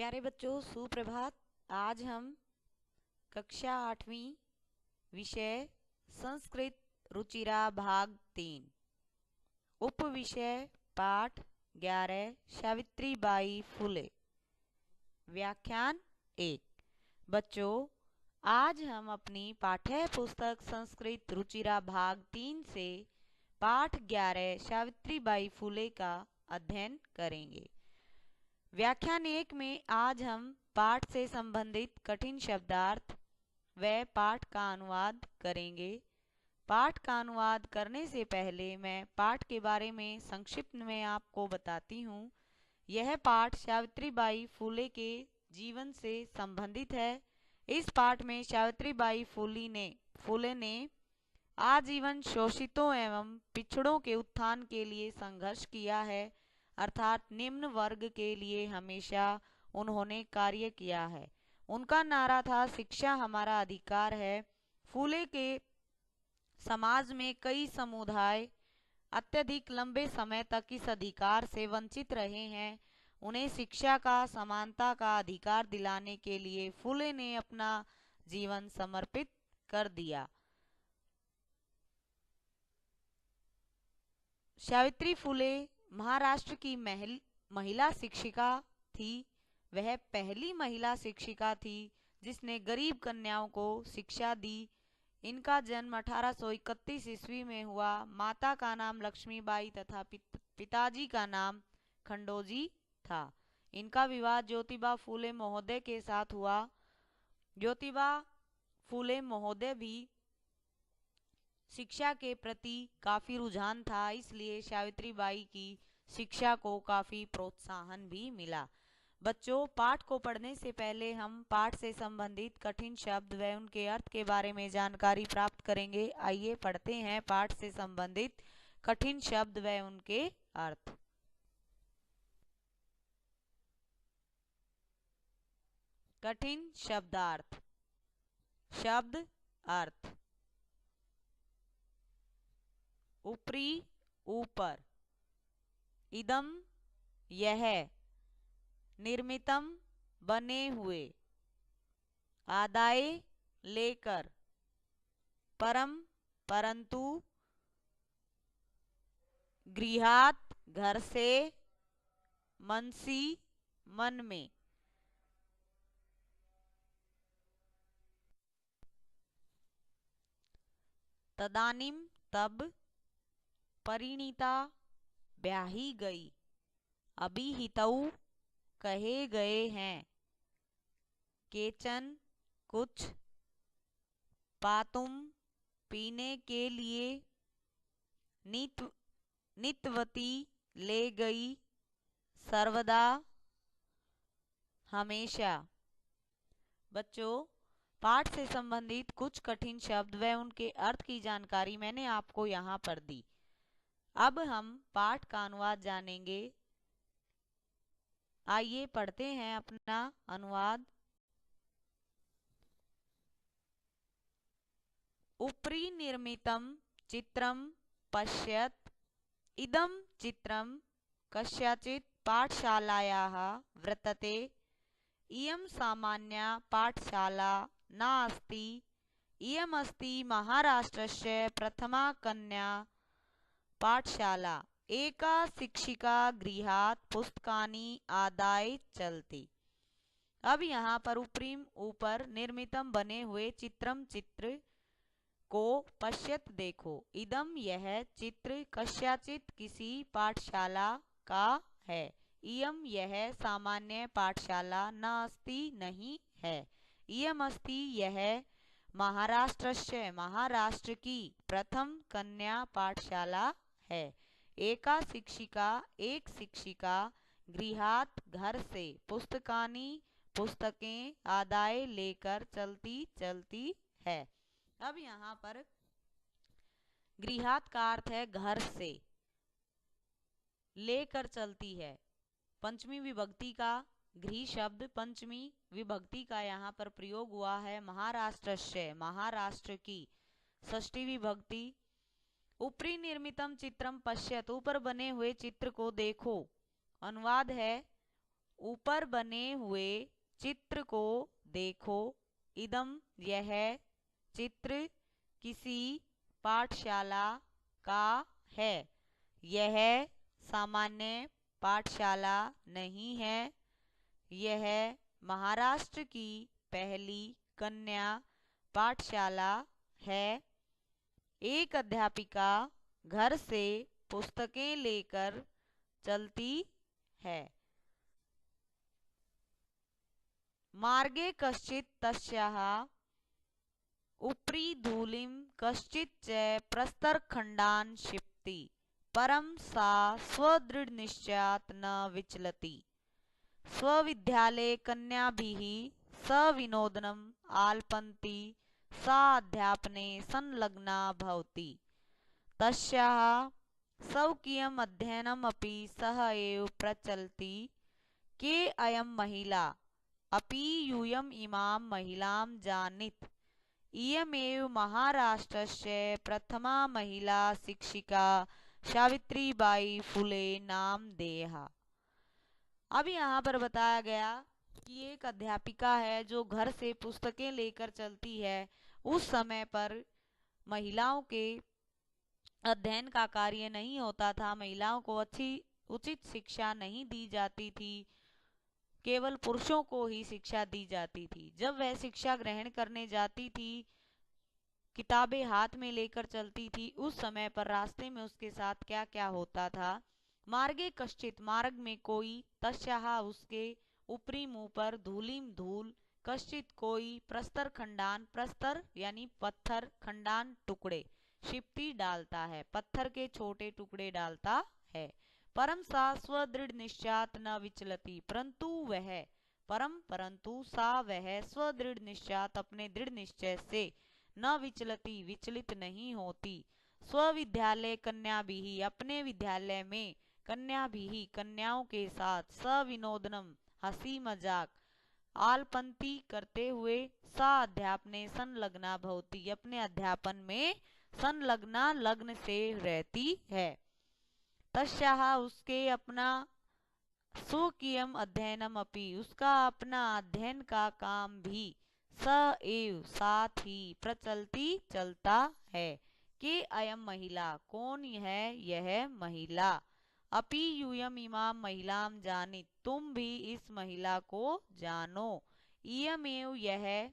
प्यारे बच्चों, सुप्रभात। आज हम कक्षा 8वीं विषय संस्कृत रुचिरा भाग 3 उप विषय पाठ 11 सावित्रीबाई फुले व्याख्यान 1। बच्चों, आज हम अपनी पाठ्य पुस्तक संस्कृत रुचिरा भाग 3 से पाठ 11 सावित्रीबाई फुले का अध्ययन करेंगे। व्याख्यान 1 में आज हम पाठ से संबंधित कठिन शब्दार्थ व पाठ का अनुवाद करेंगे। पाठ का अनुवाद करने से पहले मैं पाठ के बारे में संक्षिप्त में आपको बताती हूँ। यह पाठ सावित्रीबाई फुले के जीवन से संबंधित है। इस पाठ में सावित्रीबाई फुले ने आजीवन शोषितों एवं पिछड़ों के उत्थान के लिए संघर्ष किया है, अर्थात निम्न वर्ग के लिए हमेशा उन्होंने कार्य किया है। उनका नारा था, शिक्षा हमारा अधिकार है। फुले के समाज में कई समुदाय अत्यधिक लंबे समय तक इस अधिकार से वंचित रहे हैं। उन्हें शिक्षा का, समानता का अधिकार दिलाने के लिए फुले ने अपना जीवन समर्पित कर दिया। सावित्री फुले महाराष्ट्र की महिला शिक्षिका थी। वह पहली महिला शिक्षिका थी जिसने गरीब कन्याओं को शिक्षा दी। इनका जन्म 1831 ईस्वी में हुआ। माता का नाम लक्ष्मीबाई तथा पिताजी का नाम खंडोजी था। इनका विवाह ज्योतिबा फुले महोदय के साथ हुआ। ज्योतिबा फुले महोदय भी शिक्षा के प्रति काफी रुझान था, इसलिए सावित्रीबाई की शिक्षा को काफी प्रोत्साहन भी मिला। बच्चों, पाठ को पढ़ने से पहले हम पाठ से संबंधित कठिन शब्द व उनके अर्थ के बारे में जानकारी प्राप्त करेंगे। आइए पढ़ते हैं पाठ से संबंधित कठिन शब्द व उनके अर्थ। कठिन शब्दार्थ। शब्द अर्थ। ऊपरी, ऊपर। इदम यह। निर्मितम बने हुए। आदाय लेकर। परम परंतु। गृहात घर से। मनसी मन में। तदानीम तब। परिणीता ब्याही गई। अभिहितऊ कहे गए हैं। केचन कुछ। पातुम पीने के लिए। नितवती ले गई। सर्वदा हमेशा। बच्चों, पाठ से संबंधित कुछ कठिन शब्द व उनके अर्थ की जानकारी मैंने आपको यहाँ पर दी। अब हम पाठ का अनुवाद जानेंगे। आइए पढ़ते हैं अपना अनुवाद। उपरि निर्मितम चित्रम पश्यत। इदं चित्रम कस्याचित् पाठशालायाः वर्तते। इयं सामान्या पाठशाला नास्ति। इयमस्ति महाराष्ट्रस्य प्रथमा कन्या पाठशाला। एका शिक्षिका गृहात् पुस्तकानि आदाय चलती। अब यहाँ पर उपरिम ऊपर, निर्मितम बने हुए, चित्रम चित्र को, पश्यत देखो, इदम यह चित्र, कस्याचित किसी पाठशाला का है, इयम यह सामान्य पाठशाला, नास्ति नहीं है, इयम अस्ति यह महाराष्ट्रस्य महाराष्ट्र की प्रथम कन्या पाठशाला है। एका शिक्षिका एक शिक्षिका, गृहात घर से, पुस्तकानि पुस्तकें, आदाय लेकर, चलती चलती है। अब यहाँ पर गृहात का अर्थ है घर से, लेकर चलती है। पंचमी विभक्ति का गृह शब्द पंचमी विभक्ति का यहाँ पर प्रयोग हुआ है। महाराष्ट्रस्य महाराष्ट्र की। षष्ठी विभक्ति। ऊपरी निर्मितम चित्रम पश्यत, ऊपर बने हुए चित्र को देखो। अनुवाद है, ऊपर बने हुए चित्र को देखो। इदम यह चित्र किसी पाठशाला का है। यह सामान्य पाठशाला नहीं है। यह महाराष्ट्र की पहली कन्या पाठशाला है। एक अध्यापिका घर से पुस्तकें लेकर चलती है। मार्गे कश्चित् तस्याः उपरि धूलिं कश्चित् च प्रस्तरखण्डान् क्षिपति, परं सा स्वदृढनिश्चयात् न विचलति। स्वविद्यालये कन्याभिः सविनोदनम् आलपन्ति, सा अध्यापने संलग्ना भवति। तस्याः स्वकीयम् अध्ययनम् अपि सह एव प्रचलति। के अयं महिला अपि यूयम् इमां महिलां जानीत। इयमेव महाराष्ट्रस्य प्रथमा महिला शिक्षिका सावित्रीबाई फुले नामधेया। अब यहाँ पर बताया गया कि एक अध्यापिका है जो घर से पुस्तकें लेकर चलती है। उस समय पर महिलाओं के अध्ययन का कार्य नहीं होता था। महिलाओं को अच्छी उचित शिक्षा नहीं दी जाती थी। केवल पुरुषों को ही शिक्षा दी जाती थी। जब वह शिक्षा ग्रहण करने जाती थी, किताबें हाथ में लेकर चलती थी, उस समय पर रास्ते में उसके साथ क्या क्या होता था। मार्गे कश्चित मार्ग में कोई, तस्याः उसके, ऊपरी मुंह पर, धूलिम धूल, कश्चित कोई, प्रस्तर खंडान प्रस्तर यानी पत्थर, खंडान टुकड़े, क्षिप्ति डालता है, पत्थर के छोटे टुकड़े डालता है। परम सा स्वदृढ़ निश्चात न विचलती, परंतु सा वह स्वदृढ़ निश्चात अपने दृढ़ निश्चय से न विचलती विचलित नहीं होती। स्वविद्यालय कन्या भी अपने विद्यालय में कन्या भी कन्याओं के साथ सविनोदनम हंसी मजाक आलपंती करते हुए सा अध्यापने संलग्ना भवती अपने अध्यापन में संलग्ना लग्न से रहती है। तस्याः उसके अपना स्वकीयम अध्ययनम अपि उसका अपना अध्ययन का काम भी स एव साथ ही प्रचलती चलता है। के अयम महिला कौन है यह महिला। अपि यूयम इमाम महिलाम जानी तुम भी इस महिला को जानो। इयमेव यह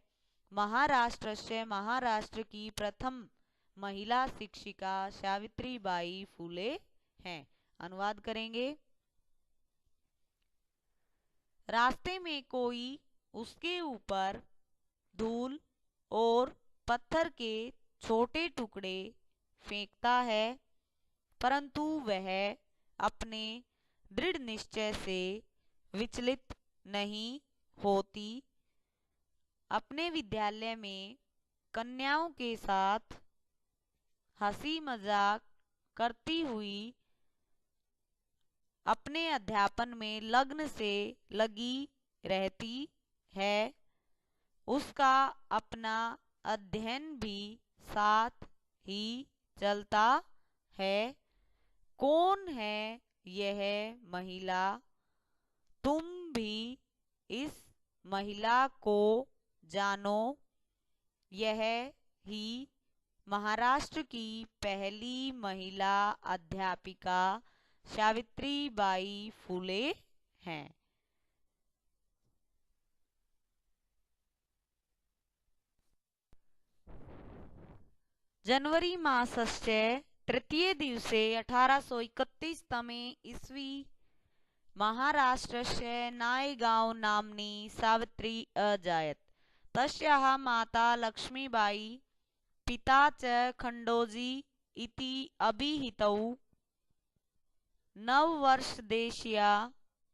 महाराष्ट्र से महाराष्ट्र की प्रथम महिला शिक्षिका सावित्रीबाई फुले हैं। अनुवाद करेंगे। रास्ते में कोई उसके ऊपर धूल और पत्थर के छोटे टुकड़े फेंकता है, परंतु वह अपने दृढ़ निश्चय से विचलित नहीं होती। अपने विद्यालय में कन्याओं के साथ हंसी मजाक करती हुई अपने अध्यापन में लग्न से लगी रहती है। उसका अपना अध्ययन भी साथ ही चलता है। कौन है यह महिला। तुम भी इस महिला को जानो। यह ही महाराष्ट्र की पहली महिला अध्यापिका सावित्रीबाई फुले हैं। जनवरी मासस्य तृतीय दिवसे 1831 तमे ईस्वी महाराष्ट्रस्य नायगांव नाम्नी सावित्री अजायत। तस्याः माता लक्ष्मीबाई पिता च खंडोजी इति अभिहितौ। 9 वर्षदेशीया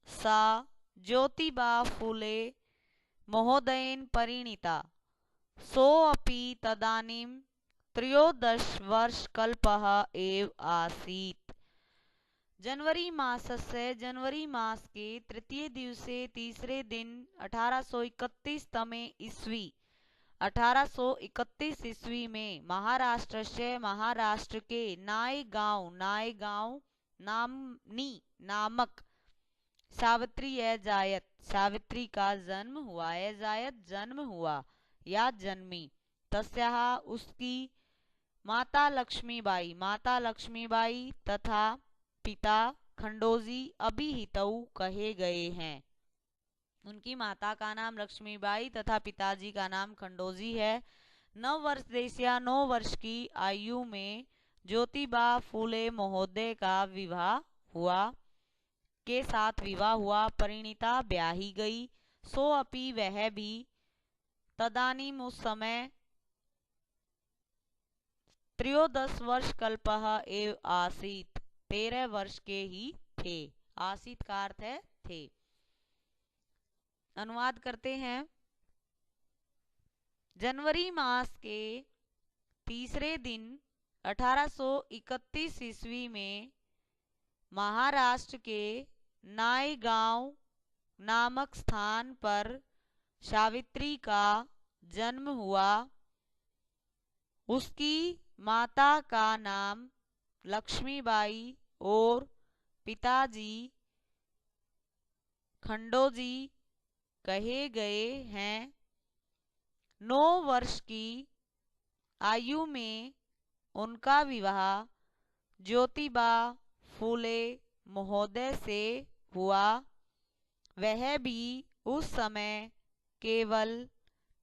सा ज्योतिबा फुले महोदयेन परिणीता। सोऽपि तदानीं 13 वर्षकल्पः एव आसीत्। जनवरी मास से जनवरी मास के तृतीय दिवसे तीसरे दिन 1831 तमे ईस्वी 1831 ईस्वी में महाराष्ट्र से महाराष्ट्र के नायगांव नामक सावित्री जायत, सावित्री का जन्म हुआ, जायत जन्म हुआ या जन्मी। तस्याः उसकी माता लक्ष्मीबाई, माता लक्ष्मीबाई तथा पिता खंडोजी अभिहितौ कहे गए हैं। उनकी माता का नाम लक्ष्मीबाई तथा पिताजी का नाम खंडोजी है। 9 वर्ष देशिया 9 वर्ष की आयु में ज्योतिबा फूले महोदय का विवाह हुआ, के साथ विवाह हुआ। परिणीता ब्याही गई। सो अपि वह भी तदानीम उस समय 13 वर्ष कल्पः एव आसीत, 13 वर्ष के ही थे। आसीत का अर्थ है थे। अनुवाद करते हैं। जनवरी मास के तीसरे दिन 1831 ईस्वी में महाराष्ट्र के नायगांव नामक स्थान पर सावित्री का जन्म हुआ। उसकी माता का नाम लक्ष्मीबाई और पिताजी खंडोजी कहे गए हैं। 9 वर्ष की आयु में उनका विवाह ज्योतिबा फूले महोदय से हुआ। वह भी उस समय केवल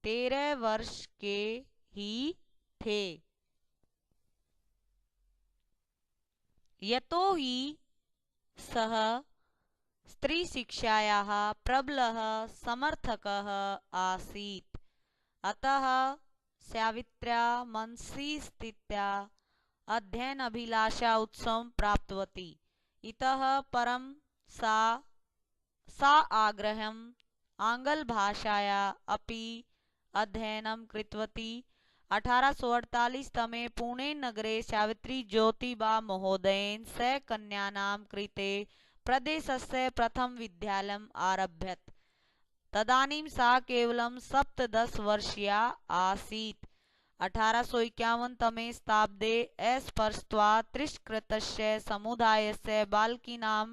13 वर्ष के ही थे। यतो हि सः स्त्रीशिक्षायाः प्रबलः समर्थकः आसीत्, अतः सावित्र्या मनसि स्थित्या अध्ययन अभिलाषा उत्सवं प्राप्तवती। इतः परं सा आग्रहम् आंग्लभाषाया अपि अध्ययनं कृतवती। 1848 तमे पुणे नगरे सावित्री ज्योतिबा महोदयेन सह कन्यानां कृते प्रदेशस्य प्रथम विद्यालयम् आरभ्यत। तदानीं सा केवलं 17 वर्षीया आसीत्। 1851 तमे शताब्दे अस्पृष्ट्वा तिरस्कृतस्य समुदायस्य बालकीनां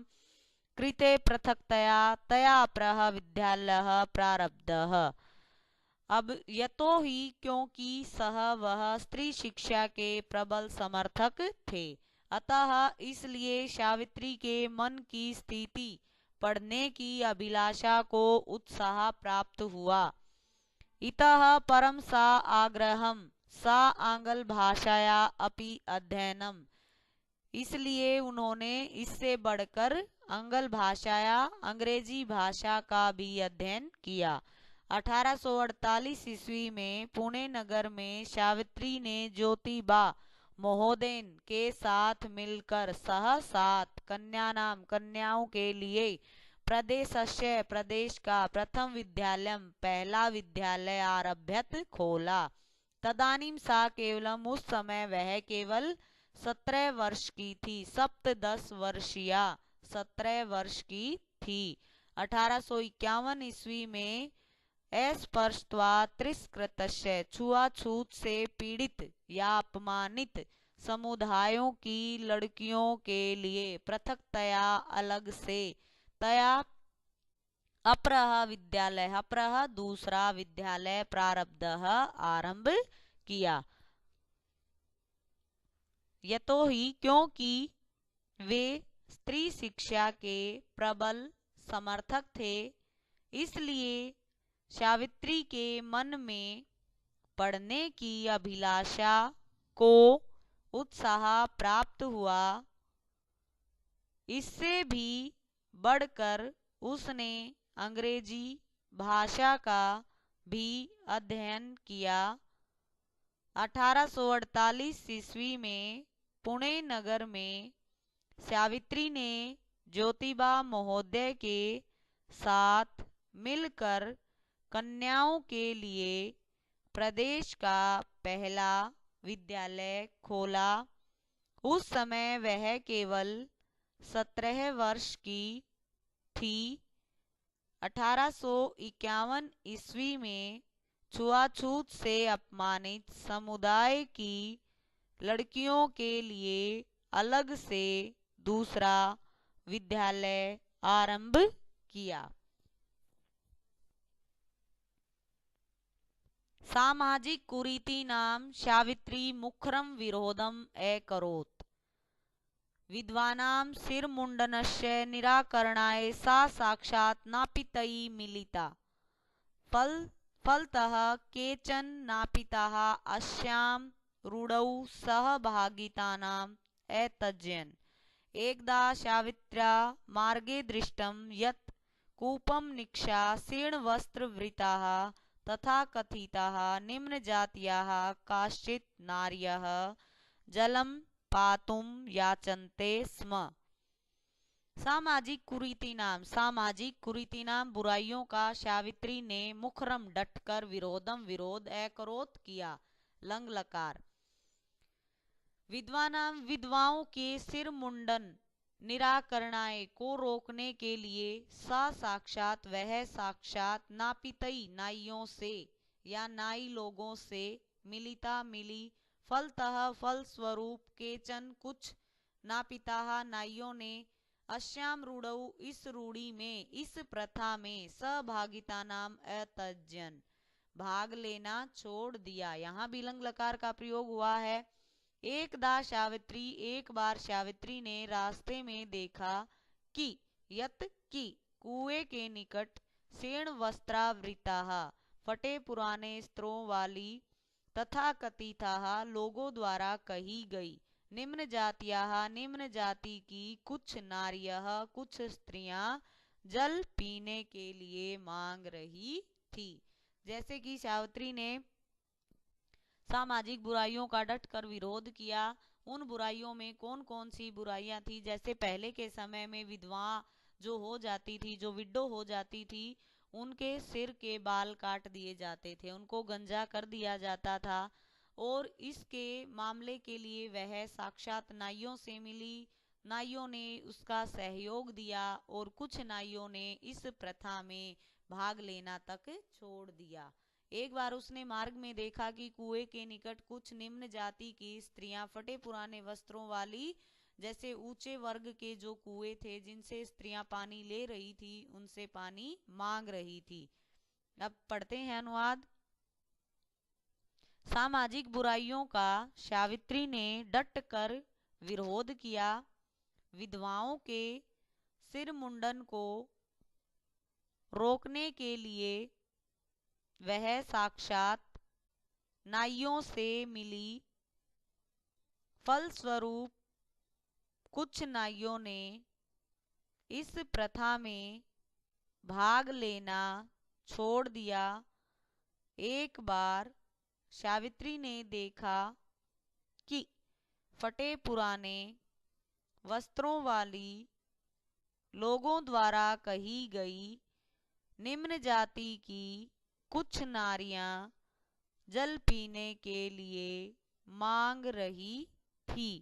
कृते पृथक्तया तया अपरः विद्यालयः प्रारब्धः। अब यतो ही क्योंकि वह स्त्री शिक्षा के प्रबल समर्थक थे, अतः इसलिए सावित्री के मन की स्थिति पढ़ने की अभिलाषा को उत्साह प्राप्त हुआ। इतः परम सा आग्रहम सा आंग्ल भाषाया अपि अध्ययनम, इसलिए उन्होंने इससे बढ़कर आंग्ल भाषाया अंग्रेजी भाषा का भी अध्ययन किया। 1848 ईस्वी में पुणे नगर में सावित्री ने ज्योतिबा महोदय के साथ मिलकर सात कन्याओं के लिए प्रदेश का प्रथम विद्यालय पहला विद्यालय आरभ्यत खोला। तदानीम सा केवलम उस समय वह केवल 17 वर्ष की थी, 17 वर्षीया 17 वर्ष की थी। 1851 ईस्वी में अस्पृष्ट्वा तिरस्कृतस्य छुआछूत से पीड़ित या अपमानित समुदायों की लड़कियों के लिए पृथकतया अलग से तया अपरः विद्यालय अपरः दूसरा विद्यालय प्रारब्धः आरंभ किया। यतो ही क्योंकि वे स्त्री शिक्षा के प्रबल समर्थक थे, इसलिए सावित्री के मन में पढ़ने की अभिलाषा को उत्साह प्राप्त हुआ। इससे भी बढ़कर उसने अंग्रेजी भाषा का भी अध्ययन किया। 1848 ईस्वी में पुणे नगर में सावित्री ने ज्योतिबा महोदय के साथ मिलकर कन्याओं के लिए प्रदेश का पहला विद्यालय खोला। उस समय वह केवल 17 वर्ष की थी। 1851 ईस्वी में छुआछूत से अपमानित समुदाय की लड़कियों के लिए अलग से दूसरा विद्यालय आरंभ किया। सामाजिक कुरीतीनां सावित्री मुखरं विरोधम् अकरोत्। विद्वानां शिरमुण्डनस्य निराकरणाय सा साक्षात् नापितैः मिलिता। फलतः केचन नापिताः अस्यां रूढौ सहभागितानाम् अत्यजन्। एकदा सावित्र्या मार्गे दृष्टं यत् कूपं निक्षा शीर्णवस्त्रवृताः तथा कथिताः निम्नजातीयाः काश्चित् नार्यः जलं पातुं याचन्ते स्म। सामाजिक कुरीति नाम बुराइयों का सावित्री ने मुखरम डटकर विरोध अकरोत किया। लंग लकार। विधवाओं के सिर मुंडन निराकरणाय को रोकने के लिए वह साक्षात नापितई नाइयों से या नाई लोगों से मिली। फलस्वरूप केचन कुछ नापिता नाइयों ने अश्याम रूढ़ऊ इस रूढ़ी में इस प्रथा में सहभागिता नाम अत्यजन भाग लेना छोड़ दिया। यहाँ भी लंग लकार का प्रयोग हुआ है। एक बार सावित्री ने रास्ते में देखा कि कुएं के निकट शीर्ण वस्त्रावृताः फटे पुराने वस्त्रों वाली तथा कथिताः लोगों द्वारा कही गई निम्न जाति की कुछ नारियः कुछ स्त्रियां जल पीने के लिए मांग रही थी। जैसे कि सावित्री ने सामाजिक बुराइयों का डटकर विरोध किया। उन बुराइयों में कौन कौन सी बुराइयां थी? जैसे पहले के समय में विधवा जो हो जाती थी, जो विडो हो जाती थी, उनके सिर के बाल काट दिए जाते थे, उनको गंजा कर दिया जाता था। और इसके मामले के लिए वह साक्षात नाइयों से मिली। नाइयों ने उसका सहयोग दिया और कुछ नाइयों ने इस प्रथा में भाग लेना तक छोड़ दिया। एक बार उसने मार्ग में देखा कि कुएं के निकट कुछ निम्न जाति की स्त्रियां फटे पुराने वस्त्रों वाली, जैसे ऊंचे वर्ग के जो कुएं थे जिनसे स्त्रियां पानी ले रही थी, उनसे पानी मांग रही थी। अब पढ़ते हैं अनुवाद। सामाजिक बुराइयों का सावित्री ने डट कर विरोध किया। विधवाओं के सिर मुंडन को रोकने के लिए वह साक्षात नाइयों से मिली। फलस्वरूप कुछ नाइयों ने इस प्रथा में भाग लेना छोड़ दिया। एक बार सावित्री ने देखा कि फटे पुराने वस्त्रों वाली लोगों द्वारा कही गई निम्न जाति की कुछ नारियां जल पीने के लिए मांग रही थी।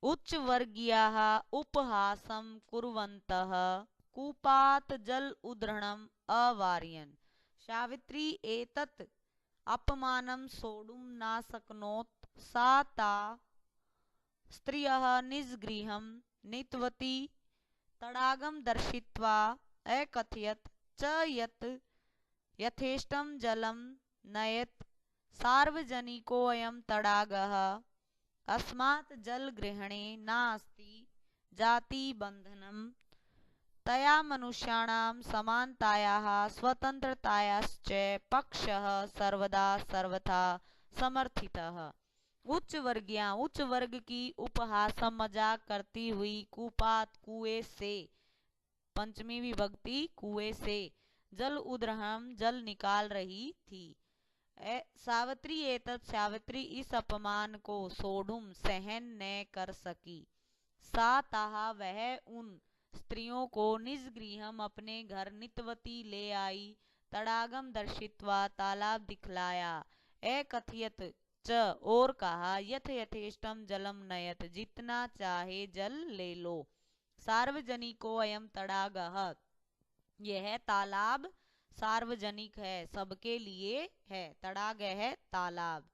उच्च वर्गीयाः उपहासं कुर्वन्तः कूपात् जल उद्रणम् अवारयन्। सावित्री एतत् अपमानं सोढुं न शक्नोत्। सा ता स्त्रियः निजगृहं नीतवती। तडागं दर्शयित्वा अकथयत् च यत् यथेष्टं जलं नयेत्। सार्वजनिकोऽयं तडागः अस्मात् जलग्रहणे नास्ति जातिबन्धनं। तया मनुष्याणां समानतायाः स्वतन्त्रतायाश्च पक्षः सर्वथा समर्थितः। उच्च वर्ग की उपहासम मजाक करती हुई कूपात कुएं से, पंचमी विभक्ति कुएं से, जल उद्रहम जल निकाल रही थी। सावित्री इस अपमान को सोढुम सहन न कर सकी। सा ताहा वह उन स्त्रियों को निज गृहम अपने घर नितवती ले आई। तडागम दर्शित्वा तालाब दिखलाया। अकथयत च और कहा यथेष्टम जलम नयत जितना चाहे जल ले लो। सार्वजनिको अयम तडागः यह तालाब सार्वजनिक है, सबके लिए है। तडाग है तालाब,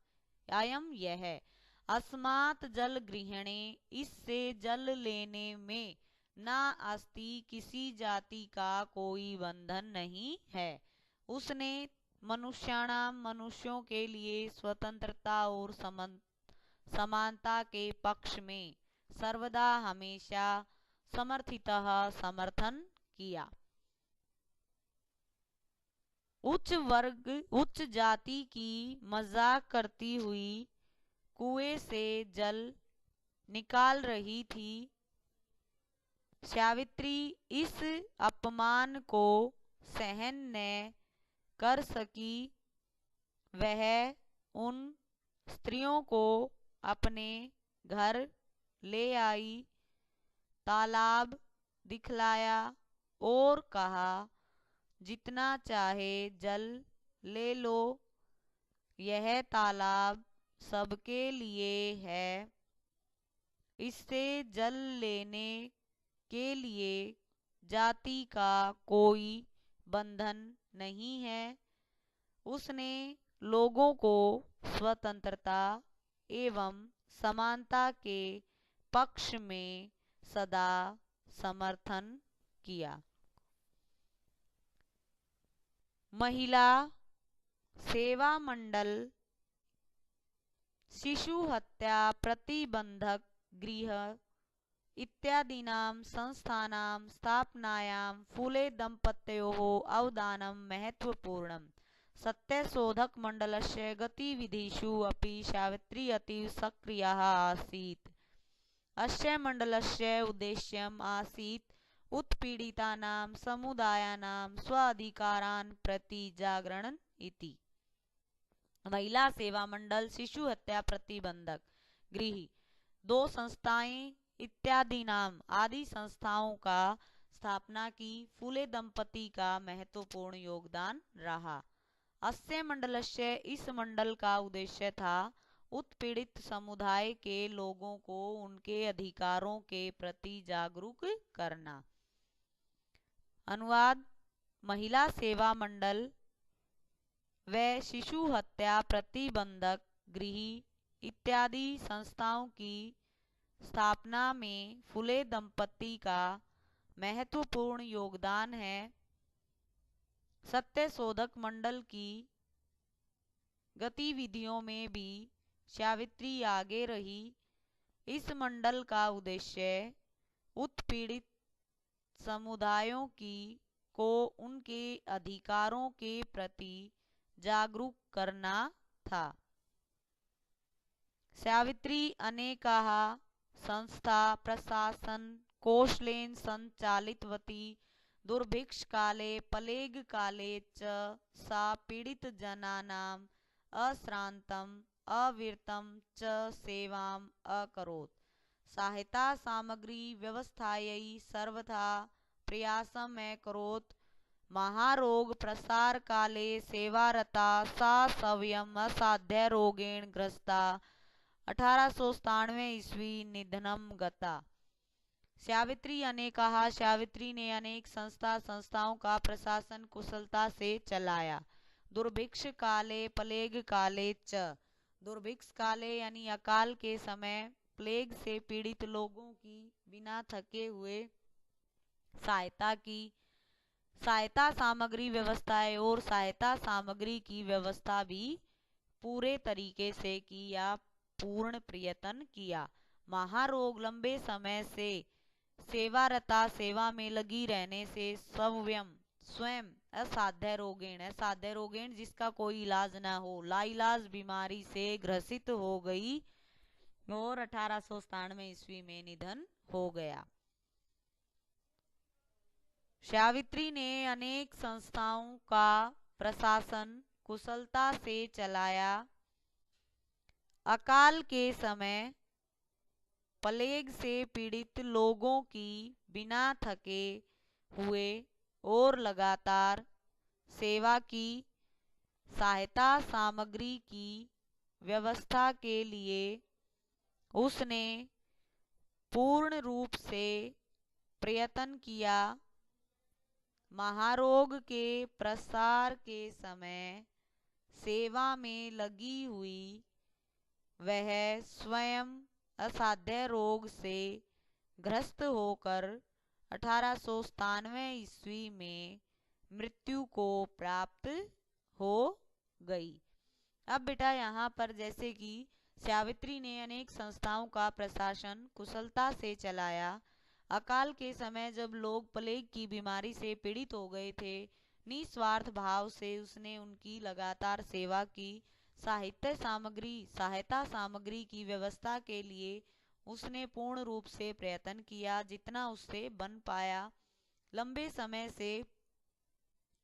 अयम यह। अस्मात् जल गृहणे, इससे जल लेने में ना अस्ति, किसी जाति का कोई बंधन नहीं है। उसने मनुष्याणाम, मनुष्यों के लिए स्वतंत्रता और समानता के पक्ष में सर्वदा हमेशा समर्थितः समर्थन किया। उच्च वर्ग, उच्च जाति की मजाक करती हुई कुएं से जल निकाल रही थी। सावित्री इस अपमान को सहन न कर सकी। वह उन स्त्रियों को अपने घर ले आई, तालाब दिखलाया और कहा, जितना चाहे जल ले लो, यह तालाब सबके लिए है। इससे जल लेने के लिए जाति का कोई बंधन नहीं है। उसने लोगों को स्वतंत्रता एवं समानता के पक्ष में सदा समर्थन किया। महिला सेवा मंडल शिशु हत्या प्रतिबंधक गृह इत्यादीनां संस्थानां स्थापनायां फूले दंपत्योः अवदानं महत्वपूर्णम्। सत्यशोधक मंडलस्य गतिविधिषु अपि सावित्री अतीव सक्रियः आसीत्। अस्य मंडलस्य उद्देश्यम् आसीत् उत्पीड़ितानां समुदायानां स्वाधिकारान् प्रति जागरण इति। महिला सेवा मंडल, शिशु हत्या प्रतिबंधक गृह, दो संस्थाएं इत्यादि नाम आदि संस्थाओं का स्थापना की। फूले दंपति का महत्वपूर्ण योगदान रहा। अस्य मंडलस्य, इस मंडल का उद्देश्य था उत्पीड़ित समुदाय के लोगों को उनके अधिकारों के प्रति जागरूक करना। अनुवाद: महिला सेवा मंडल व शिशु हत्या प्रतिबंधक गृह इत्यादि संस्थाओं की स्थापना में फूले दंपति का महत्वपूर्ण योगदान है। सत्यशोधक मंडल की गतिविधियों में भी सावित्री आगे रही। इस मंडल का उद्देश्य उत्पीड़ित समुदायों को उनके अधिकारों के प्रति जागरूक करना था। सावित्री अनेकाः संस्था प्रशासन कौशलेन संचालितवती। दुर्भिक्ष काले प्लेग काले च सा पीड़ित जनानाम् अश्रांतम् अविरतं च सेवाम् अकरोत्। सहायता सामग्री व्यवस्थायै सर्वथा प्रयासम् अकरोत्। महारोग प्रसार काले सेवारता सा स्वयं असाध्य रोगेण ग्रस्ता। 1897 ईस्वी निधनम गता। सावित्री अनेकाः, सावित्री ने अनेक संस्थाओं का प्रशासन कुशलता से चलाया। दुर्भिक्ष काले प्लेग काले च, दुर्भिक्ष काले यानी अकाल के समय प्लेग से पीड़ित लोगों की बिना थके हुए सहायता की। सहायता सामग्री व्यवस्थाएं और सहायता सामग्री की व्यवस्था भी पूरे तरीके से की या पूर्ण प्रयत्न किया। महारोग लंबे समय से सेवारता सेवा में लगी रहने से स्वयं असाध्य रोगेण जिसका कोई इलाज ना हो, लाइलाज बीमारी से ग्रसित हो गई और 1897 ईस्वी में निधन हो गया। सावित्री ने अनेक संस्थाओं का प्रशासन कुशलता से चलाया। अकाल के समय प्लेग से पीड़ित लोगों की बिना थके हुए और लगातार सेवा की। सहायता सामग्री की व्यवस्था के लिए उसने पूर्ण रूप से प्रयत्न किया। महारोग के प्रसार के समय सेवा में लगी हुई वह स्वयं असाध्य रोग से ग्रस्त होकर 1897 ईस्वी में मृत्यु को प्राप्त हो गई। अब बेटा यहाँ पर जैसे कि सावित्री ने अनेक संस्थाओं का प्रशासन कुशलता से चलाया। अकाल के समय जब लोग प्लेग की बीमारी से पीड़ित हो गए थे, निस्वार्थ भाव से उसने उनकी लगातार सेवा की। सहायता सामग्री की व्यवस्था के लिए उसने पूर्ण रूप से प्रयत्न किया, जितना उससे बन पाया। लंबे समय से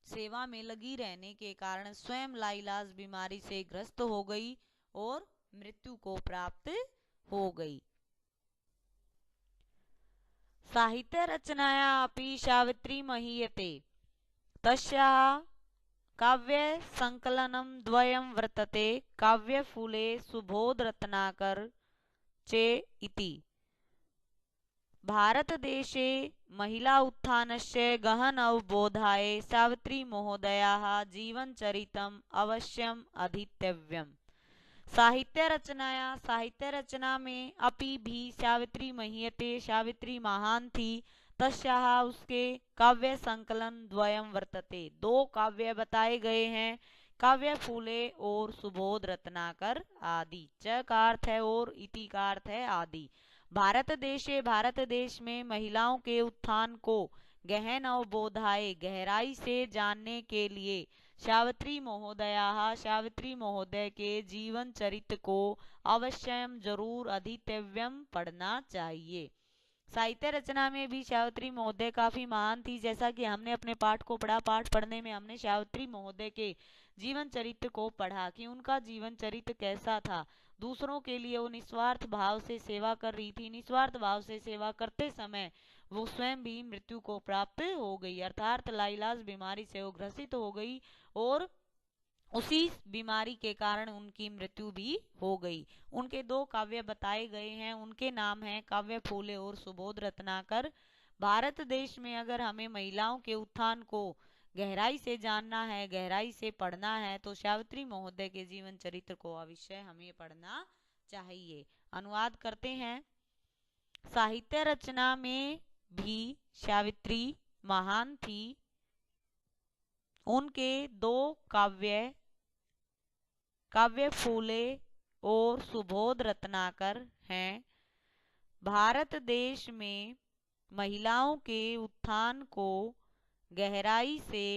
सेवा में लगी रहने के कारण स्वयं लाइलाज बीमारी से ग्रस्त हो गई और मृत्यु को प्राप्त हो गई। साहित्य रचनाया अपि सावित्री महीयते तस्याः काव्य संकलनम द्वयं वर्तते काव्यफूले सुबोधरत्नाकर चे इति। भारतदेशे महिला उत्थानस्य गहन अवबोधाय सावित्री महोदयाः जीवनचरितम् अवश्यम् अधीतव्यम्। साहित्य रचना में अपि भी सावित्री महीयते, सावित्री महान थी। तस्याः उसके काव्य संकलन द्वयं वर्तते, दो काव्य बताए गए हैं, काव्य फूले और सुबोध रत्नाकर आदि। च का अर्थ है और, इति का अर्थ है आदि। भारत देश में महिलाओं के उत्थान को गहन अवबोधाय गहराई से जानने के लिए सावित्री महोदय के जीवन चरित्र को अवश्यम जरूर अधीतव्यम पढ़ना चाहिए। साहित्य रचना में भी सावित्री महोदय काफी महान थी। जैसा कि हमने अपने पाठ को पढ़ा, पाठ पढ़ने में हमने सावित्री महोदय के जीवन चरित्र को पढ़ा कि उनका जीवन चरित्र कैसा था। दूसरों के लिए वो निस्वार्थ भाव से सेवा कर रही थी। निस्वार्थ भाव से सेवा करते समय वो स्वयं भी मृत्यु को प्राप्त हो गई, अर्थात लाइलाज बीमारी से वो ग्रसित हो गई और उसी बीमारी के कारण उनकी मृत्यु भी हो गई। उनके दो काव्य बताए गए हैं, उनके नाम हैं काव्य फूले और सुबोध रत्नाकर। भारत देश में अगर हमें महिलाओं के उत्थान को गहराई से जानना है, गहराई से पढ़ना है, तो सावित्री महोदय के जीवन चरित्र को अवश्य हमें पढ़ना चाहिए। अनुवाद करते हैं। साहित्य रचना में भी सावित्री महान थी। उनके दो काव्य फूले और सुबोध रत्नाकर हैं। भारत देश में महिलाओं के उत्थान को गहराई से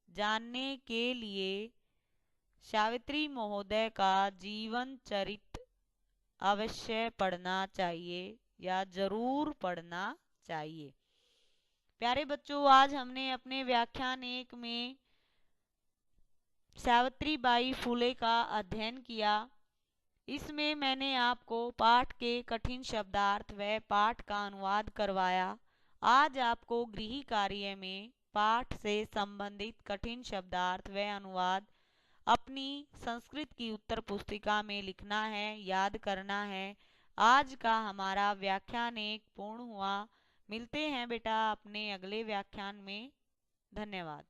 जानने के लिए सावित्री महोदय का जीवन चरित्र अवश्य पढ़ना चाहिए या जरूर पढ़ना चाहिए। प्यारे बच्चों, आज हमने अपने व्याख्यान 1 में सावित्री बाई फुले का अध्ययन किया। इसमें मैंने आपको पाठ के कठिन शब्दार्थ व पाठ का अनुवाद करवाया। आज आपको गृह कार्य में पाठ से संबंधित कठिन शब्दार्थ व अनुवाद अपनी संस्कृत की उत्तर पुस्तिका में लिखना है, याद करना है। आज का हमारा व्याख्यान 1 पूर्ण हुआ। मिलते हैं बेटा अपने अगले व्याख्यान में। धन्यवाद।